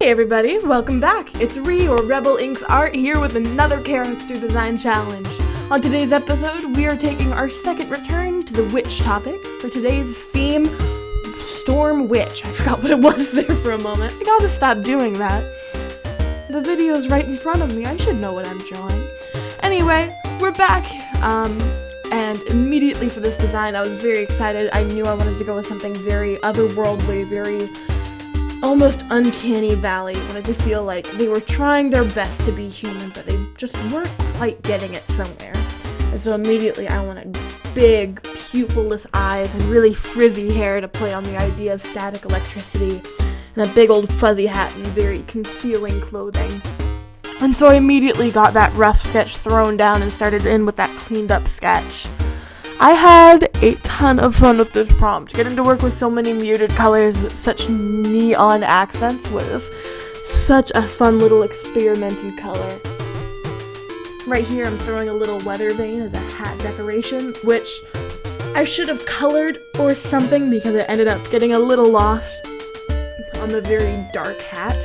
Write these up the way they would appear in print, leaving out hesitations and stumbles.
Hey everybody, welcome back. It's Ree or Rebel Inc.'s Art here with another character design challenge. On today's episode, we are taking our second return to the witch topic. For today's theme, Storm Witch. I forgot what it was there for a moment. I gotta stop doing that. The video's right in front of me. I should know what I'm drawing. Anyway, we're back. And immediately for this design, I was very excited. I knew I wanted to go with something very otherworldly, very almost uncanny valley. I wanted to feel like they were trying their best to be human, but they just weren't quite getting it somewhere. And so immediately I wanted big, pupilless eyes and really frizzy hair to play on the idea of static electricity, and a big old fuzzy hat and very concealing clothing. And so I immediately got that rough sketch thrown down and started in with that cleaned up sketch. I had a ton of fun with this prompt. Getting to work with so many muted colors with such neon accents was such a fun little experiment in color. Right here I'm throwing a little weather vane as a hat decoration, which I should have colored or something because it ended up getting a little lost on the very dark hat.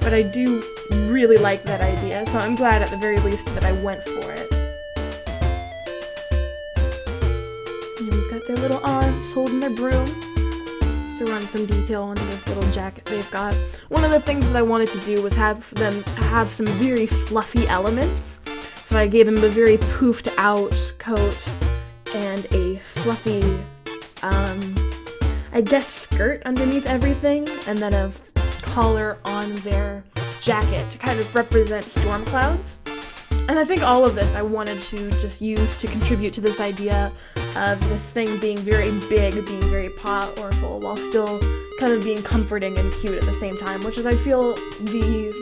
But I do really like that idea, so I'm glad at the very least that I went for it. And we've got their little arms holding their broom. To run some detail onto this little jacket they've got. One of the things that I wanted to do was have them have some very fluffy elements. So I gave them a very poofed out coat and a fluffy, I guess skirt underneath everything, and then a collar on their jacket to kind of represent storm clouds. And I think all of this I wanted to just use to contribute to this idea of this thing being very big, being very powerful, while still kind of being comforting and cute at the same time, which is, I feel, the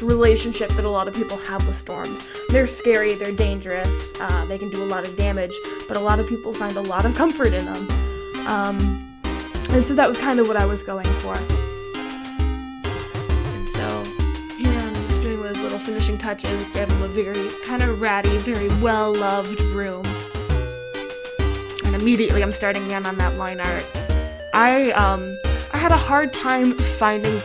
relationship that a lot of people have with storms. They're scary, they're dangerous, they can do a lot of damage, but a lot of people find a lot of comfort in them. And so that was kind of what I was going for. Little finishing touches, give them a very kind of ratty, very well-loved room. And immediately I'm starting again on that line art. I had a hard time finding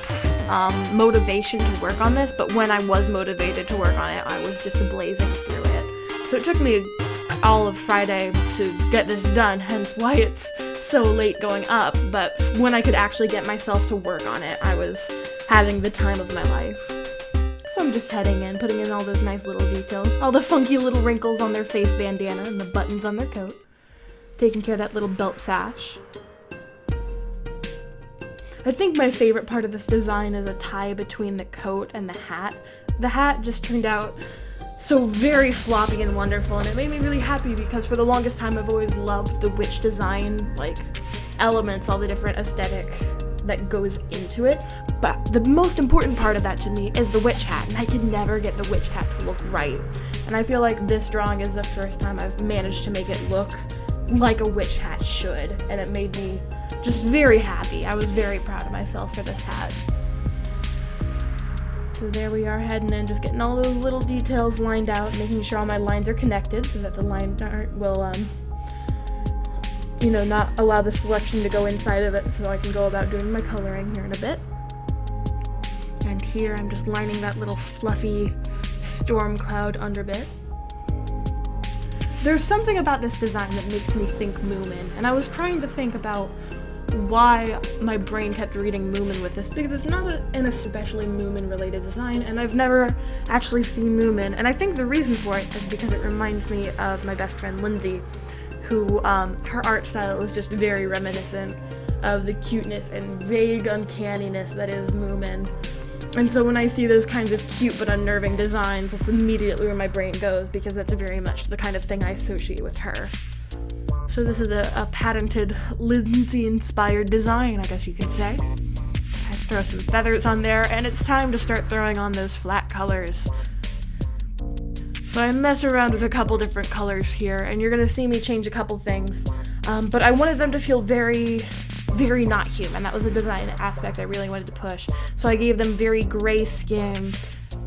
motivation to work on this, but when I was motivated to work on it, I was just blazing through it. So it took me all of Friday to get this done, hence why it's so late going up, but when I could actually get myself to work on it, I was having the time of my life. So I'm just heading in, putting in all those nice little details, all the funky little wrinkles on their face bandana and the buttons on their coat, taking care of that little belt sash. I think my favorite part of this design is a tie between the coat and the hat. The hat just turned out so very floppy and wonderful, and it made me really happy because for the longest time I've always loved the witch design, like elements, all the different aesthetic that goes into it, but the most important part of that to me is the witch hat, and I could never get the witch hat to look right. And I feel like this drawing is the first time I've managed to make it look like a witch hat should, and it made me just very happy. I was very proud of myself for this hat. So there we are, heading in, just getting all those little details lined out, making sure all my lines are connected so that the line art will not allow the selection to go inside of it, so I can go about doing my coloring here in a bit. And here I'm just lining that little fluffy storm cloud underbit. There's something about this design that makes me think Moomin, and I was trying to think about why my brain kept reading Moomin with this, because it's not an especially Moomin related design, and I've never actually seen Moomin, and I think the reason for it is because it reminds me of my best friend Lindsay, who, her art style is just very reminiscent of the cuteness and vague uncanniness that is Moomin. And so when I see those kinds of cute but unnerving designs, that's immediately where my brain goes, because that's very much the kind of thing I associate with her. So this is a patented Lindsay-inspired design, I guess you could say. I throw some feathers on there, and it's time to start throwing on those flat colors. So I mess around with a couple different colors here, and you're gonna see me change a couple things. But I wanted them to feel very, very not human. That was a design aspect I really wanted to push. So I gave them very gray skin,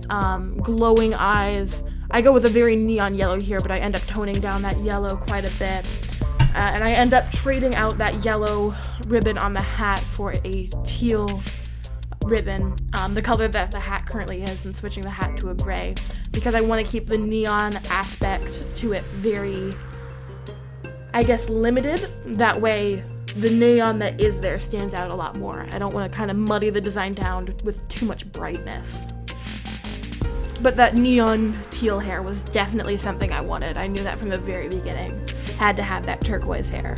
glowing eyes. I go with a very neon yellow here, but I end up toning down that yellow quite a bit. And I end up trading out that yellow ribbon on the hat for a teal ribbon, the color that the hat currently is, and switching the hat to a gray, because I want to keep the neon aspect to it very, I guess, limited. That way the neon that is there stands out a lot more. I don't want to kind of muddy the design down with too much brightness. But that neon teal hair was definitely something I wanted. I knew that from the very beginning. Had to have that turquoise hair.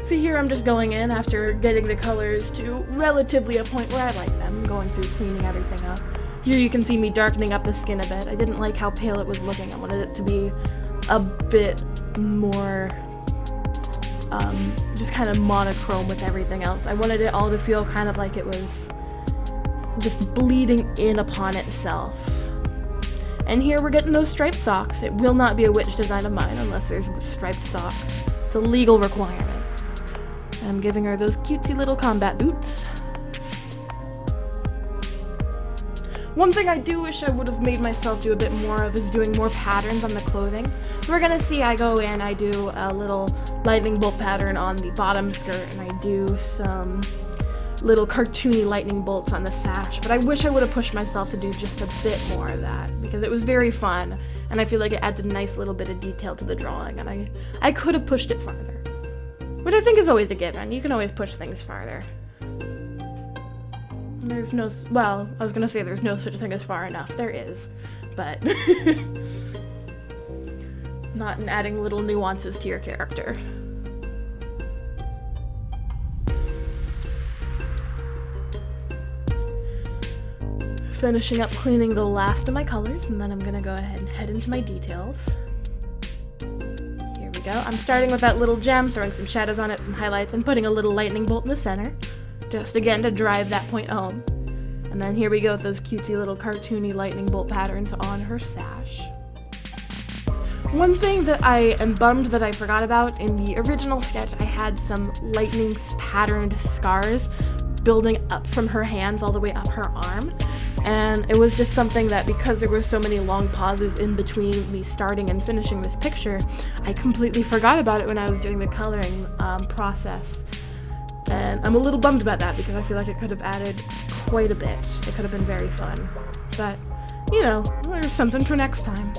So here I'm just going in after getting the colors to relatively a point where I like them, going through cleaning everything up. Here you can see me darkening up the skin a bit. I didn't like how pale it was looking. I wanted it to be a bit more just kind of monochrome with everything else. I wanted it all to feel kind of like it was just bleeding in upon itself. And here we're getting those striped socks. It will not be a witch design of mine unless there's striped socks. It's a legal requirement. And I'm giving her those cutesy little combat boots. One thing I do wish I would have made myself do a bit more of is doing more patterns on the clothing. We're gonna see I go in, I do a little lightning bolt pattern on the bottom skirt, and I do some little cartoony lightning bolts on the sash, but I wish I would have pushed myself to do just a bit more of that, because it was very fun, and I feel like it adds a nice little bit of detail to the drawing, and I could have pushed it farther. Which I think is always a given. You can always push things farther. There's no, well, I was gonna say there's no such thing as far enough. There is, but not in adding little nuances to your character. Finishing up cleaning the last of my colors, and then I'm gonna go ahead and head into my details. Here we go. I'm starting with that little gem, throwing some shadows on it, some highlights, and putting a little lightning bolt in the center, just again to drive that point home. And then here we go with those cutesy little cartoony lightning bolt patterns on her sash. One thing that I am bummed that I forgot about, in the original sketch I had some lightning patterned scars building up from her hands all the way up her arm. And it was just something that, because there were so many long pauses in between me starting and finishing this picture, I completely forgot about it when I was doing the coloring process. And I'm a little bummed about that, because I feel like it could have added quite a bit. It could have been very fun. But, you know, there's something for next time.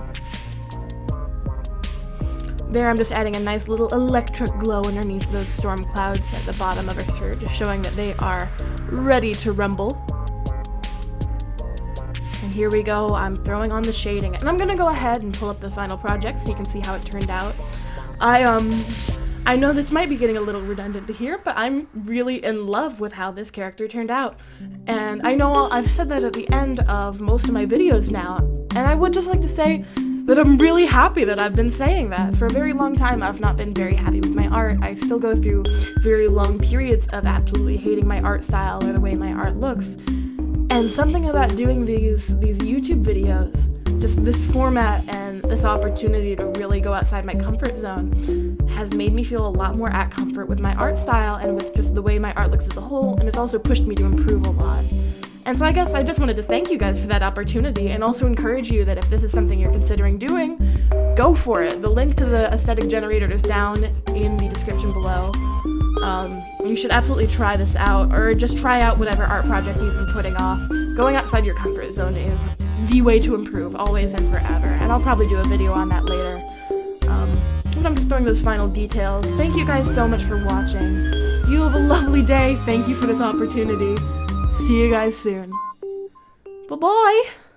There I'm just adding a nice little electric glow underneath those storm clouds at the bottom of her skirt, just showing that they are ready to rumble. And here we go, I'm throwing on the shading, and I'm gonna go ahead and pull up the final project so you can see how it turned out. I know this might be getting a little redundant to hear, but I'm really in love with how this character turned out. And I know I've said that at the end of most of my videos now, and I would just like to say that I'm really happy that I've been saying that. For a very long time, I've not been very happy with my art. I still go through very long periods of absolutely hating my art style or the way my art looks. And something about doing these YouTube videos, just this format and this opportunity to really go outside my comfort zone, has made me feel a lot more at comfort with my art style and with just the way my art looks as a whole, and it's also pushed me to improve a lot. And so I guess I just wanted to thank you guys for that opportunity, and also encourage you that if this is something you're considering doing, go for it. The link to the aesthetic generator is down in the description below. You should absolutely try this out, or just try out whatever art project you've been putting off. Going outside your comfort zone is the way to improve, always and forever, and I'll probably do a video on that later. But I'm just throwing those final details. Thank you guys so much for watching. You have a lovely day. Thank you for this opportunity. See you guys soon. Bye-bye!